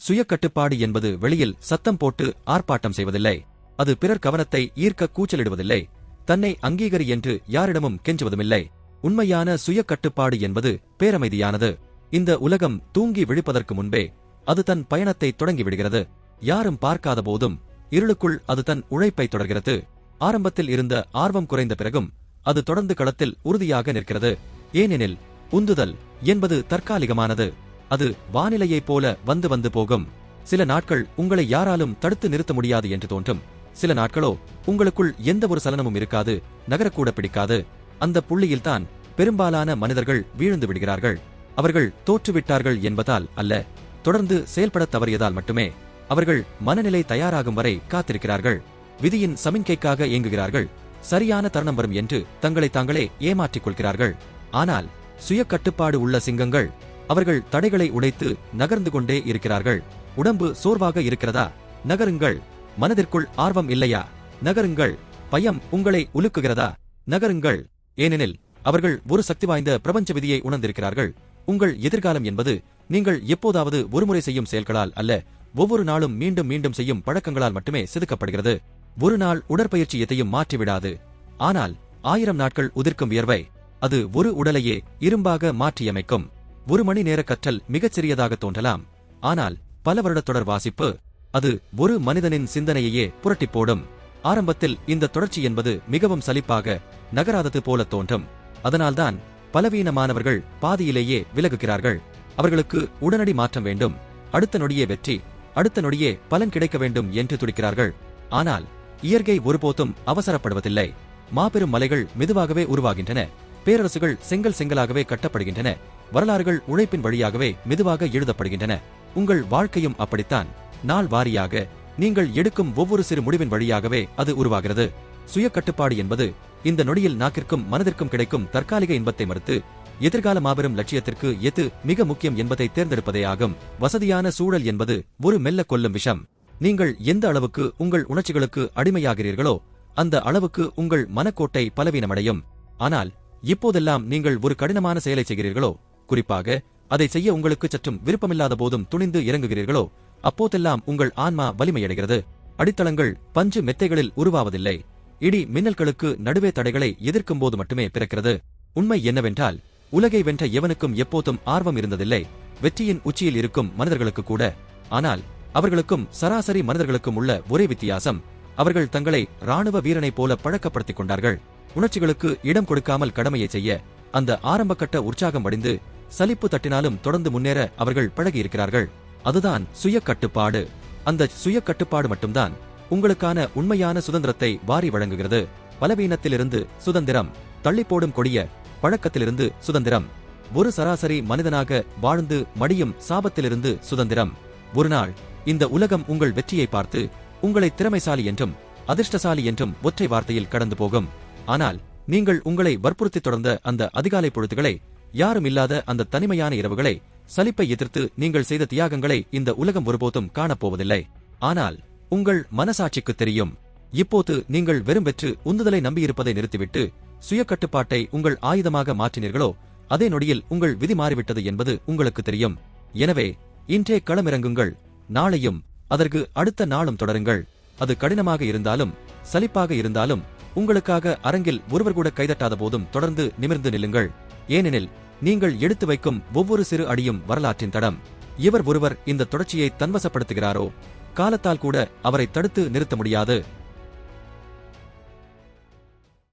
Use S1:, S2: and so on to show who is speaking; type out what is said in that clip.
S1: சுய கட்டுப்பாடு என்பது வெளியில் சத்தம் போட்டு ஆர்ப்பாட்டம் செய்வதில்லை. அது பிறர் கவனத்தை ஈர்க்க கூச்சலிடுவதில்லை. தன்னை அங்கீகரி என்று யாரிடமும் கெஞ்சுவதுமில்லை. உண்மையான சுய கட்டுப்பாடு என்பது பேரமைதியானது. இந்த உலகம் தூங்கி விழிப்பதற்கு முன்பே அது தன் பயணத்தை தொடங்கிவிடுகிறது. யாரும் பார்க்காத போதும் இருளுக்குள் அது தன் உழைப்பை தொடர்கிறது. ஆரம்பத்தில் இருந்த ஆர்வம் குறைந்த பிறகும் அது தொடர்ந்து களத்தில் உறுதியாக நிற்கிறது. ஏனெனில் உந்துதல் என்பது தற்காலிகமானது. அது வானிலையைப் போல வந்து வந்து போகும். சில நாட்கள் உங்களை யாராலும் தடுத்து நிறுத்த முடியாது என்று தோன்றும். சில நாட்களோ உங்களுக்குள் எந்த ஒரு சலனமும் இருக்காது, நகரக்கூட பிடிக்காது. அந்த புள்ளியில்தான் பெரும்பாலான மனிதர்கள் வீழ்ந்து விடுகிறார்கள். அவர்கள் தோற்றுவிட்டார்கள் என்பதால் அல்ல, தொடர்ந்து செயல்படத் தவறியதால் மட்டுமே. அவர்கள் மனநிலை தயாராகும் வரை காத்திருக்கிறார்கள். விதியின் சமிஞ்சைக்காக ஏங்குகிறார்கள். சரியான தருணம் வரும் என்று தங்களை தாங்களே ஏமாற்றிக் கொள்கிறார்கள். ஆனால் சுய கட்டுப்பாடு உள்ள சிங்கங்கள் அவர்கள் தடைகளை உடைத்து நகர்ந்து கொண்டே இருக்கிறார்கள். உடம்பு சோர்வாக இருக்கிறதா? நகருங்கள். மனதிற்குள் ஆர்வம் இல்லையா? நகருங்கள். பயம் உங்களை உலுக்குகிறதா? நகருங்கள். ஏனெனில் அவர்கள் ஒரு சக்தி வாய்ந்த பிரபஞ்ச விதியை உணர்ந்திருக்கிறார்கள். உங்கள் எதிர்காலம் என்பது நீங்கள் எப்போதாவது ஒருமுறை செய்யும் செயல்களால் அல்ல, ஒவ்வொரு நாளும் மீண்டும் மீண்டும் செய்யும் பழக்கங்களால் மட்டுமே செதுக்கப்படுகிறது. ஒரு நாள் உடற்பயிற்சி எதையும் மாற்றிவிடாது. ஆனால் 1000 நாட்கள் உதிர்க்கும் வியர்வை அது ஒரு உடலையே இரும்பாக மாற்றியமைக்கும். 1 மணி நேர கற்றல் மிகச் சிறியதாக தோன்றலாம். ஆனால் பல வருட தொடர் வாசிப்பு அது ஒரு மனிதனின் சிந்தனையையே புரட்டிப் போடும். ஆரம்பத்தில் இந்த தொடர்ச்சி என்பது மிகவும் சலிப்பாக நகராதது போல தோன்றும். அதனால்தான் பலவீனமானவர்கள் பாதியிலேயே விலகுகிறார்கள். அவர்களுக்கு உடனடி மாற்றம் வேண்டும், அடுத்த நொடியே வெற்றி, அடுத்த நொடியே பலன் கிடைக்க வேண்டும் என்று துடிக்கிறார்கள். ஆனால் இயற்கை ஒருபோதும் அவசரப்படுவதில்லை. மாபெரும் மலைகள் மெதுவாகவே உருவாகின்றன. பேரரசுகள் செங்கல் செங்கலாகவே கட்டப்படுகின்றன. வரலாறுகள் உழைப்பின் வழியாகவே மெதுவாக எழுதப்படுகின்றன. உங்கள் வாழ்க்கையும் அப்படித்தான். நாள் வாரியாக நீங்கள் எடுக்கும் ஒவ்வொரு சிறு முடிவின் வழியாகவே அது உருவாகிறது. சுய கட்டுப்பாடு என்பது இந்த நொடியில் நாக்கிற்கும் மனதிற்கும் கிடைக்கும் தற்காலிக இன்பத்தை மறுத்து எதிர்கால மாபெரும் லட்சியத்திற்கு எது மிக முக்கியம் என்பதை தேர்ந்தெடுப்பதே ஆகும். வசதியான சூழல் என்பது ஒரு மெல்ல கொல்லும் விஷம். நீங்கள் எந்த அளவுக்கு உங்கள் உணர்ச்சிகளுக்கு அடிமையாகிறீர்களோ அந்த அளவுக்கு உங்கள் மனக்கோட்டை பலவீனமடையும். ஆனால் இப்போதெல்லாம் நீங்கள் ஒரு கடினமான செயலை செய்கிறீர்களோ, குறிப்பாக அதை செய்ய உங்களுக்கு சற்றும் விருப்பமில்லாத போதும் துணிந்து இறங்குகிறீர்களோ, அப்போதெல்லாம் உங்கள் ஆன்மா வலிமையடைகிறது. அடித்தளங்கள் பஞ்சு மெத்தைகளில் உருவாவதில்லை, இடி மின்னல்களுக்கு நடுவே தடைகளை எதிர்க்கும் போது மட்டுமே பிறக்கிறது. உண்மை என்னவென்றால் உலகை வென்ற எவனுக்கும் எப்போதும் ஆர்வம் இருந்ததில்லை, வெற்றியின் உச்சியில் இருக்கும் மனிதர்களுக்கு கூட. ஆனால் அவர்களுக்கும் சராசரி மனிதர்களுக்கும் உள்ள ஒரே வித்தியாசம், அவர்கள் தங்களை இராணுவ வீரனைப் போல பழக்கப்படுத்திக் கொண்டார்கள். உணர்ச்சிகளுக்கு இடம் கொடுக்காமல் கடமையை செய்ய அந்த ஆரம்பகட்ட உற்சாகம் வடிந்து சலிப்பு தட்டினாலும் தொடர்ந்து முன்னேற அவர்கள் பழகியிருக்கிறார்கள். அதுதான் சுய கட்டுப்பாடு. அந்த சுய கட்டுப்பாடு மட்டும்தான் உங்களுக்கான உண்மையான சுதந்திரத்தை வாரி வழங்குகிறது. பலவீனத்திலிருந்து சுதந்திரம், தள்ளிப்போடும் கொடிய பழக்கத்திலிருந்து சுதந்திரம், ஒரு சராசரி மனிதனாக வாழ்ந்து மடியும் சாபத்திலிருந்து சுதந்திரம். ஒரு நாள் இந்த உலகம் உங்கள் வெற்றியை பார்த்து உங்களை திறமைசாலி என்றும் அதிர்ஷ்டசாலி என்றும் ஒற்றை வார்த்தையில் கடந்து போகும். ஆனால் நீங்கள் உங்களை வற்புறுத்தி தொடர்ந்த அந்த அதிகாலை பொழுதுகளை, யாரும் இல்லாத அந்த தனிமையான இரவுகளை, சலிப்பை எதிர்த்து நீங்கள் செய்த தியாகங்களை இந்த உலகம் ஒருபோதும் காணப்போவதில்லை. ஆனால் உங்கள் மனசாட்சிக்கு தெரியும். இப்போது நீங்கள் வெறும் வெற்று உந்துதலை நம்பியிருப்பதை நிறுத்திவிட்டு சுய கட்டுப்பாட்டை உங்கள் ஆயுதமாக மாற்றினீர்களோ, அதே நொடியில் உங்கள் விதி மாறிவிட்டது என்பது உங்களுக்கு தெரியும். எனவே இன்றே களமிறங்குங்கள். நாளையும் அதற்கு அடுத்த நாளும் தொடருங்கள். அது கடினமாக இருந்தாலும் சலிப்பாக இருந்தாலும் உங்களுக்காக அரங்கில் ஒருவர் கூட கைதட்டாத போதும் தொடர்ந்து நிமிர்ந்து நில்லுங்கள். ஏனெனில் நீங்கள் எடுத்து வைக்கும் ஒவ்வொரு சிறு அடியும் வரலாற்றின் தடம். இவர் ஒருவர் இந்த தொடர்ச்சியை தன்வசப்படுத்துகிறாரோ, காலத்தால் கூட அவரை தடுத்து நிறுத்த முடியாது.